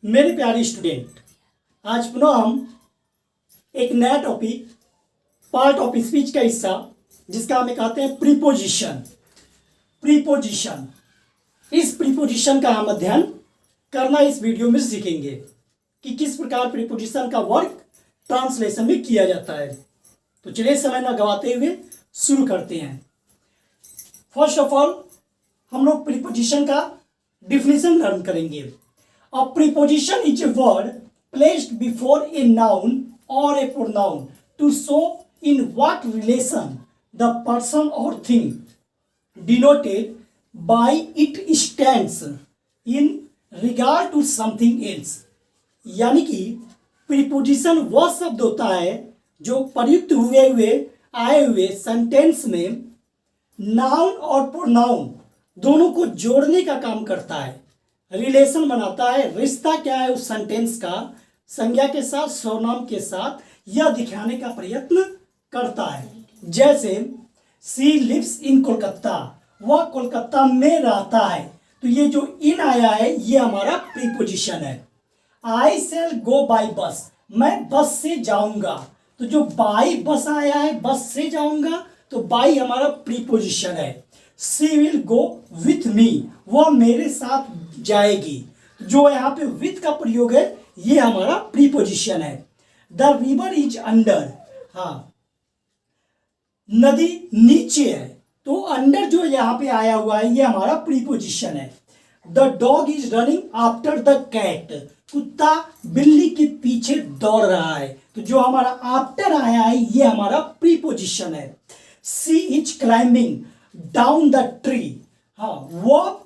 मेरे प्यारे स्टूडेंट, आज पुनः हम एक नया टॉपिक पार्ट ऑफ स्पीच का हिस्सा जिसका हमें कहते हैं प्रीपोजिशन। प्रीपोजिशन, इस प्रीपोजिशन का हम अध्ययन करना इस वीडियो में सीखेंगे कि किस प्रकार प्रीपोजिशन का वर्क ट्रांसलेशन में किया जाता है। तो चलिए समय न गवाते हुए शुरू करते हैं। फर्स्ट ऑफ ऑल हम लोग प्रीपोजिशन का डिफिनेशन लर्न करेंगे। A preposition is a word placed before a noun or a pronoun to show in what relation the person or thing denoted by it stands in regard to something else। यानी कि preposition वह शब्द होता है जो प्रयुक्त हुए आए हुए सेंटेंस में नाउन और प्रोनाउन दोनों को जोड़ने का काम करता है, रिलेशन बनाता है। रिश्ता क्या है उस सेंटेंस का संज्ञा के साथ, सर्वनाम के साथ, यह दिखाने का प्रयत्न करता है। जैसे सी लिव्स इन कोलकाता, वह कोलकाता में रहता है, तो ये जो इन आया है ये हमारा प्रीपोजिशन है। आई शैल गो बाई बस, मैं बस से जाऊंगा, तो जो बाई बस आया है बस से जाऊंगा, तो बाई हमारा प्रीपोजिशन है। सी विल गो विथ मी, वह मेरे साथ जाएगी, जो यहाँ पे विथ का प्रयोग है ये हमारा प्रीपोजिशन है। द रिवर इज अंडर, हाँ नदी नीचे है, तो अंडर जो यहाँ पे आया हुआ है ये हमारा प्रीपोजिशन है। The dog is running after the cat, कुत्ता बिल्ली के पीछे दौड़ रहा है, तो जो हमारा आफ्टर आया है ये हमारा प्रीपोजिशन है। She is climbing down the tree, हाँ वो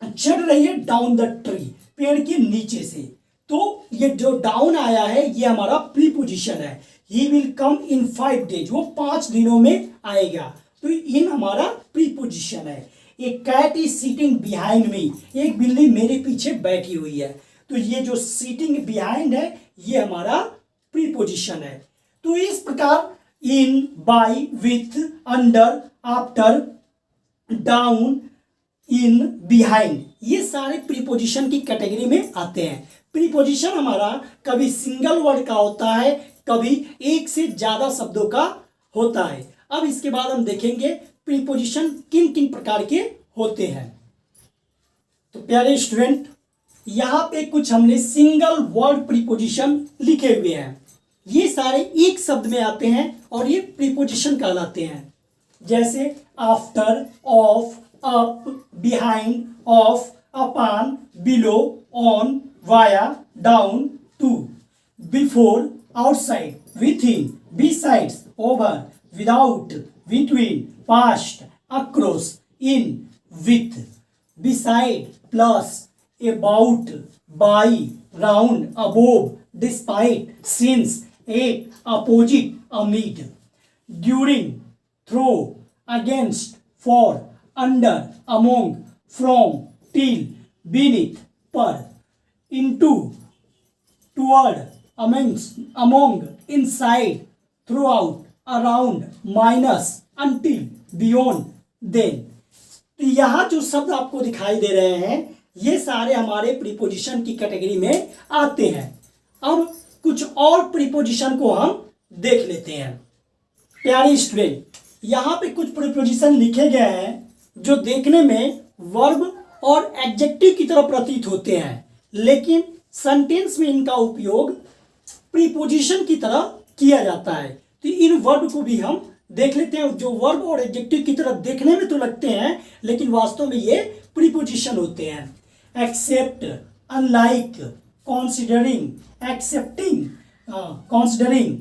चढ़ रही है डाउन द ट्री, पेड़ के नीचे से, तो ये जो डाउन आया है ये हमारा प्रीपोजिशन है। He will come in 5 days, वो 5 दिनों में आएगा, तो इन हमारा प्रीपोजिशन है। A cat is sitting behind me, एक बिल्ली मेरे पीछे बैठी हुई है, तो ये जो सीटिंग बिहाइंड है ये हमारा प्रीपोजिशन है। तो इस प्रकार in, by, with, under, after, down, in, behind, ये सारे प्रीपोजिशन की कैटेगरी में आते हैं। प्रीपोजिशन हमारा कभी सिंगल वर्ड का होता है, कभी एक से ज्यादा शब्दों का होता है। अब इसके बाद हम देखेंगे प्रीपोजिशन किन किन प्रकार के होते हैं। तो प्यारे स्टूडेंट, यहां पे कुछ हमने सिंगल वर्ड प्रीपोजिशन लिखे हुए हैं। ये सारे एक शब्द में आते हैं और ये प्रीपोजिशन कहलाते हैं। जैसे after, of, up, behind, of, upon, below, on, via, down, to, before, outside, within, besides, over, without, between, past, across, in, with, beside, plus, about, by, round, above, despite, since, at, opposite, amid, during, through, against, for, under, among, from, till, beneath, per, into, toward, among, inside, throughout, around, minus, until, beyond, then। तो यहाँ जो शब्द आपको दिखाई दे रहे हैं ये सारे हमारे प्रीपोजिशन की कैटेगरी में आते हैं। अब कुछ और प्रीपोजिशन को हम देख लेते हैं। प्यारे स्टूडेंट, यहाँ पे कुछ प्रीपोजिशन लिखे गए हैं जो देखने में वर्ब और एडजेक्टिव की तरह प्रतीत होते हैं, लेकिन सेंटेंस में इनका उपयोग प्रीपोजिशन की तरह किया जाता है। तो इन वर्ब को भी हम देख लेते हैं, जो वर्ब और एडजेक्टिव की तरह देखने में तो लगते हैं लेकिन वास्तव में ये प्रीपोजिशन होते हैं। Except, unlike, considering, excepting, considering,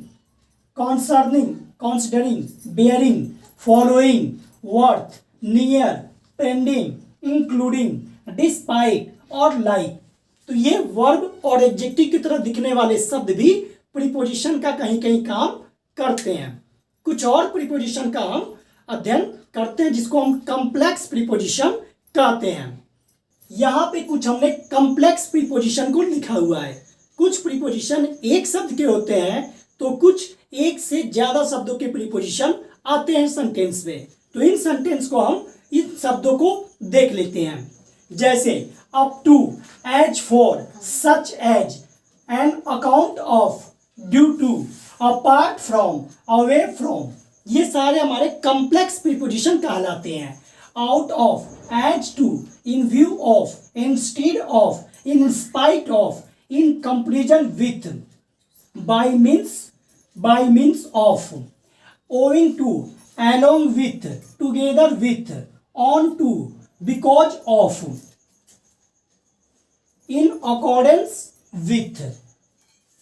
concerning, considering, bearing, following, worth, near, pending, including, despite और लाइक। तो ये वर्ब और एडजेक्टिव की तरह दिखने वाले शब्द भी प्रीपोजिशन का कहीं कहीं काम करते हैं। कुछ और प्रीपोजिशन का हम अध्ययन करते हैं जिसको हम कॉम्प्लेक्स प्रीपोजिशन कहते हैं। यहां पे कुछ हमने कॉम्प्लेक्स प्रीपोजिशन को लिखा हुआ है। कुछ प्रीपोजिशन एक शब्द के होते हैं तो कुछ एक से ज्यादा शब्दों के प्रीपोजिशन आते हैं सेंटेंस में। तो इन सेंटेंस को हम इन शब्दों को देख लेते हैं। जैसे up to, as for, such as, on account of, due to, apart from, away from, ये सारे हमारे कॉम्प्लेक्स प्रीपोजिशन कहलाते हैं। Out of, as to, in view of, instead of, in spite of, in comparison with, by means of, owing to, along with, together with, on to, because of, in accordance with।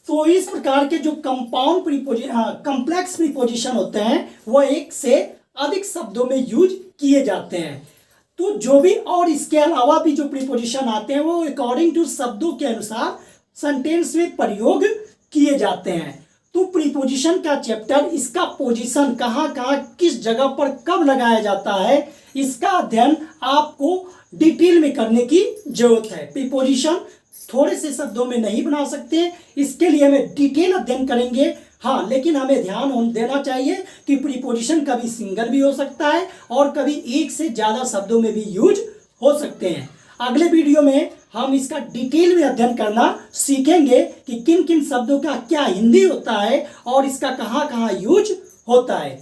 तो इस प्रकार के जो compound complex preposition होते हैं वो एक से अधिक शब्दों में यूज किए जाते हैं। तो जो भी और इसके अलावा भी जो प्रीपोजिशन आते हैं वो अकॉर्डिंग टू शब्दों के अनुसार सेंटेंस में प्रयोग किए जाते हैं। तो प्रीपोजिशन का चैप्टर, इसका पोजीशन कहाँ कहाँ किस जगह पर कब लगाया जाता है, इसका अध्ययन आपको डिटेल में करने की जरूरत है। प्रीपोजिशन थोड़े से शब्दों में नहीं बना सकते, इसके लिए हमें डिटेल अध्ययन करेंगे। हाँ, लेकिन हमें ध्यान देना चाहिए कि प्रीपोजिशन कभी सिंगल भी हो सकता है और कभी एक से ज़्यादा शब्दों में भी यूज हो सकते हैं। अगले वीडियो में हम इसका डिटेल में अध्ययन करना सीखेंगे कि किन किन शब्दों का क्या हिंदी होता है और इसका कहाँ कहाँ यूज होता है।